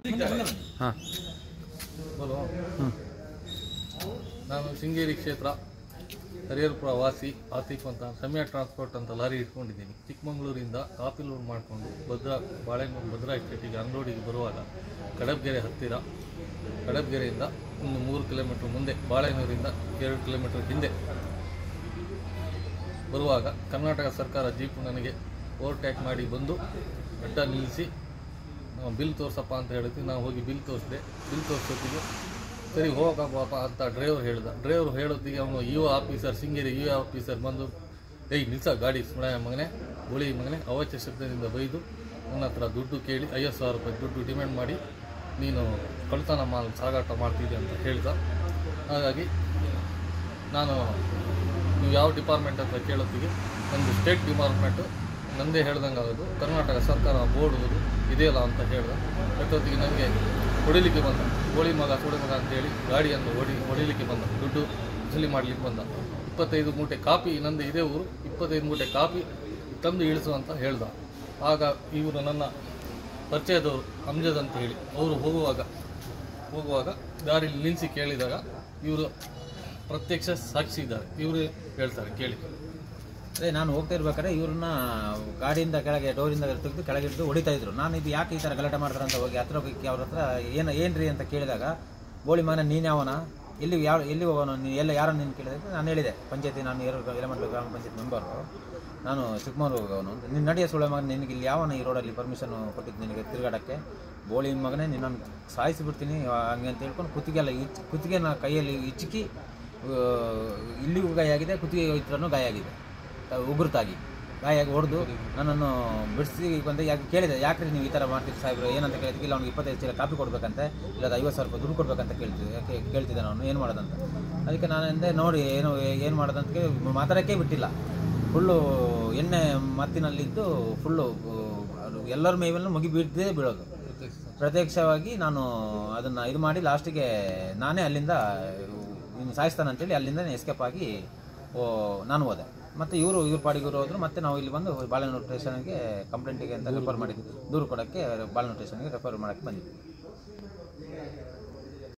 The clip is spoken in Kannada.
ಹಾಂ बोलो ನಾನು ಶೃಂಗೇರಿ ಕ್ಷೇತ್ರ ಹರಿಹರಪುರ ವಾಸಿ ಆತಿಫ್ ಅಂತ ಸಮಯ ಟ್ರಾನ್ಸ್ಪೋರ್ಟ್ ಅಂತ ಲಾರಿ ಇಟ್ಕೊಂಡಿದ್ದೀನಿ. ಚಿಕ್ಕಮಗಳೂರಿಂದ ಕಾಫಿ ಲೋಡ್ ಮಾಡಿಕೊಂಡು ಬಾಳೆನೂರು ಭದ್ರಾ ಎಸ್ಟೇಟಿಗೆ ಅಂಗಡಿಗೆ ಬರುವಾಗ ಕಡಬ್ಗೆರೆ ಹತ್ತಿರ, ಕಡಬ್ಗೆರೆಯಿಂದ ಒಂದು 3 ಕಿಲೋಮೀಟರ್ ಮುಂದೆ, ಬಾಳೆನೂರಿಂದ 2 ಕಿಲೋಮೀಟರ್ ಹಿಂದೆ ಬರುವಾಗ ಕರ್ನಾಟಕ ಸರ್ಕಾರ ಜೀಪ್ ನನಗೆ ಓವರ್ಟೇಕ್ ಮಾಡಿ ಬಂದು ಅಡ್ಡ ನಿಲ್ಲಿಸಿ ಬಿಲ್ ತೋರ್ಸಪ್ಪ ಅಂತ ಹೇಳಿದ್ವಿ. ನಾವು ಹೋಗಿ ಬಿಲ್ ತೋರಿಸಿದೆ. ಬಿಲ್ ತೋರಿಸೋತ್ತಿಗೆ ಸರಿ ಹೋಗಪ್ಪ ಅಂತ ಡ್ರೈವರ್ ಹೇಳ್ದ. ಡ್ರೈವರ್ ಹೇಳೋತ್ತಿಗೆ ಅವನು ಆಫೀಸರ್, ಶೃಂಗೇರಿ ಆಫೀಸರ್ ಬಂದು ನಿಲ್ಸ ಗಾಡಿ ಸುಮ್ಮನೆ ಮಗನೇ, ಗೋಳಿ ಮಗನೇ, ಅವಾಚ್ಯ ಶಬ್ದದಿಂದ ಬೈದು ನನ್ನ ಹತ್ರ ದುಡ್ಡು ಕೇಳಿ 50,000 ರೂಪಾಯಿ ದುಡ್ಡು ಡಿಮ್ಯಾಂಡ್ ಮಾಡಿ ನೀನು ಕಳ್ತನ ಸಾಗಾಟ ಮಾಡ್ತಿದ್ದೆ ಅಂತ ಹೇಳ್ದ. ಹಾಗಾಗಿ ನಾನು ನೀವು ಯಾವ ಡಿಪಾರ್ಟ್ಮೆಂಟ್ ಅಂತ ಕೇಳೋತ್ತಿಗೆ ನಂದು ಸ್ಟೇಟ್ ಡಿಪಾರ್ಟ್ಮೆಂಟು, ನಂದೇ ಹೇಳ್ದಂಗೆ ಆಗೋದು ಕರ್ನಾಟಕ ಸರ್ಕಾರ ಬೋರ್ಡ್ ಇದೆಯಲ್ಲ ಅಂತ ಹೇಳ್ದೆ. ಅಷ್ಟೊತ್ತಿಗೆ ನನಗೆ ಹೊಡಿಲಿಕ್ಕೆ ಬಂದ, ಗೋಳಿ ಮಗ ಸುಳಿ ಮಗ ಅಂತೇಳಿ ಗಾಡಿಯನ್ನು ಹೊಡಿಲಿಕ್ಕೆ ಬಂದ, ದುಡ್ಡು ವಸೂಲಿ ಮಾಡಲಿಕ್ಕೆ ಬಂದ. 25 ಮೂಟೆ ಕಾಪಿ, ನಂದು ಇದೇ ಊರು, 25 ಮೂಟೆ ಕಾಪಿ ತಂದು ಇಳಿಸು ಅಂತ ಹೇಳ್ದ. ಆಗ ಇವರು ನನ್ನ ಪರಿಚಯದವರು ಅಮ್ಜದ್ ಅಂತ ಹೇಳಿ ಅವರು ಹೋಗುವಾಗ ದಾರಿಲಿ ನಿಲ್ಲಿಸಿ ಕೇಳಿದಾಗ ಇವರು ಪ್ರತ್ಯಕ್ಷ ಸಾಕ್ಷಿ ಇದ್ದಾರೆ, ಇವರು ಹೇಳ್ತಾರೆ ಕೇಳಿ. ಅದೇ ನಾನು ಹೋಗ್ತಾ ಇರ್ಬೇಕಾದ್ರೆ ಇವ್ರನ್ನ ಗಾಡಿಯಿಂದ ಕೆಳಗೆ ಡೋರಿಂದ ತೆಗೆದು ಕೆಳಗೆ ಹಿಡಿದು ಹೊಡಿತಾ ಇದ್ರು. ನಾನು ಇದು ಯಾಕೆ ಈ ಥರ ಗಲಾಟೆ ಮಾಡ್ತಾರೆ ಅಂತ ಹೋಗಿ ಹತ್ರ ಹೋಗಿ ಅವ್ರ ಹತ್ರ ಏನ್ರಿ ಅಂತ ಕೇಳಿದಾಗ, ಗೋಳಿ ಮಗನ ನೀನು ಯಾವನ, ಎಲ್ಲಿ ಹೋಗೋನು, ನೀನು ಎಲ್ಲ ಯಾರನ್ನು ನೀನು ಕೇಳಿದಾಗ ನಾನು ಹೇಳಿದೆ, ಪಂಚಾಯತಿ ನಾನು ಯಲಮಂಡಲ ಗ್ರಾಮ ಪಂಚಾಯತ್ ಮೆಂಬರು, ನಾನು ಚಿಕ್ಕಮಗಳೂರು ಹೋಗೋನು ಅಂತ. ನಿನ್ನ ನಡೆಯ ಸುಳ್ಳೆ ಮಗನ, ನಿನಗೆ ಇಲ್ಲಿ ಯಾವನ ಈ ರೋಡಲ್ಲಿ ಪರ್ಮಿಷನ್ ಕೊಟ್ಟಿದ್ದು ನಿನಗೆ ತಿರುಗಾಡೋಕ್ಕೆ, ಗೋಳಿ ಮಗನೇ ನಿನ್ನನ್ನು ಸಾಯಿಸಿಬಿಡ್ತೀನಿ ಹಂಗೆ ಅಂತ ಹೇಳ್ಕೊಂಡು ಕುತ್ತಿಗೆ ನಾ ಕೈಯಲ್ಲಿ ಇಚ್ಚುಕಿ, ಇಲ್ಲಿಗೂ ಗಾಯ ಆಗಿದೆ, ಕುತ್ತಿಗೆ ಇತ್ರನೂ ಗಾಯ ಆಗಿದೆ, ಉಗುರುತಾಗಿ ಗಾಯ ಆಗಿ ಹೊಡೆದು ನನ್ನನ್ನು ಬಿಡಿಸಿ ಬಂದು ಕೇಳಿದೆ, ಯಾಕೆ ನೀವು ಈ ಥರ ಮಾಡ್ತೀರಿ ಸಾಹೇಬ್ರು ಏನಂತ ಕೇಳಿದ್ವಿ. ಇಲ್ಲ ಅವ್ನಿಗೆ 25 ಚೀಲ ಕಾಪಿ ಕೊಡಬೇಕಂತೆ, ಇಲ್ಲ 50,000 ರೂಪಾಯಿ ದುಡ್ಡು ಕೊಡಬೇಕಂತ ಕೇಳ್ತಿದ್ದೆ ನಾನು, ಏನು ಮಾಡೋದಂತ. ಅದಕ್ಕೆ ನಾನು ಎಂದೆ ನೋಡಿ ಏನು ಮಾಡೋದಂತ ಮಾತಾಡೋಕ್ಕೆ ಬಿಟ್ಟಿಲ್ಲ. ಫುಲ್ಲು ಎಣ್ಣೆ ಮತ್ತಿನಲ್ಲಿದ್ದು ಫುಲ್ಲು ಎಲ್ಲರ ಮೇವೆಲ್ಲ ಮುಗಿ ಬೀಳೋದು. ಪ್ರತ್ಯಕ್ಷವಾಗಿ ನಾನು ಅದನ್ನು ಇದು ಮಾಡಿ ಲಾಸ್ಟಿಗೆ ನಾನೇ ಅಲ್ಲಿಂದ ಇನ್ನು ಸಾಯಿಸ್ತಾನಂತೇಳಿ ಅಲ್ಲಿಂದ ಎಸ್ಕೇಪ್ ಆಗಿ ನಾನು ಹೋದೆ. ಮತ್ತು ಇವ್ರ ಪಾಡಿಗೆ ಹೋದ್ರು. ಮತ್ತು ನಾವು ಇಲ್ಲಿ ಬಂದು ಬಾಳೆನೂರು ಸ್ಟೇಷನ್ಗೆ ಕಂಪ್ಲೇಂಟಿಗೆ ಅಂತ ರೆಫರ್ ಮಾಡಿದ್ವಿ, ದೂರು ಕೊಡೋಕ್ಕೆ ಬಾಳೆನೂರು ಸ್ಟೇಷನ್ಗೆ ರೆಫರ್ ಮಾಡೋಕ್ಕೆ ಬಂದಿದ್ವಿ.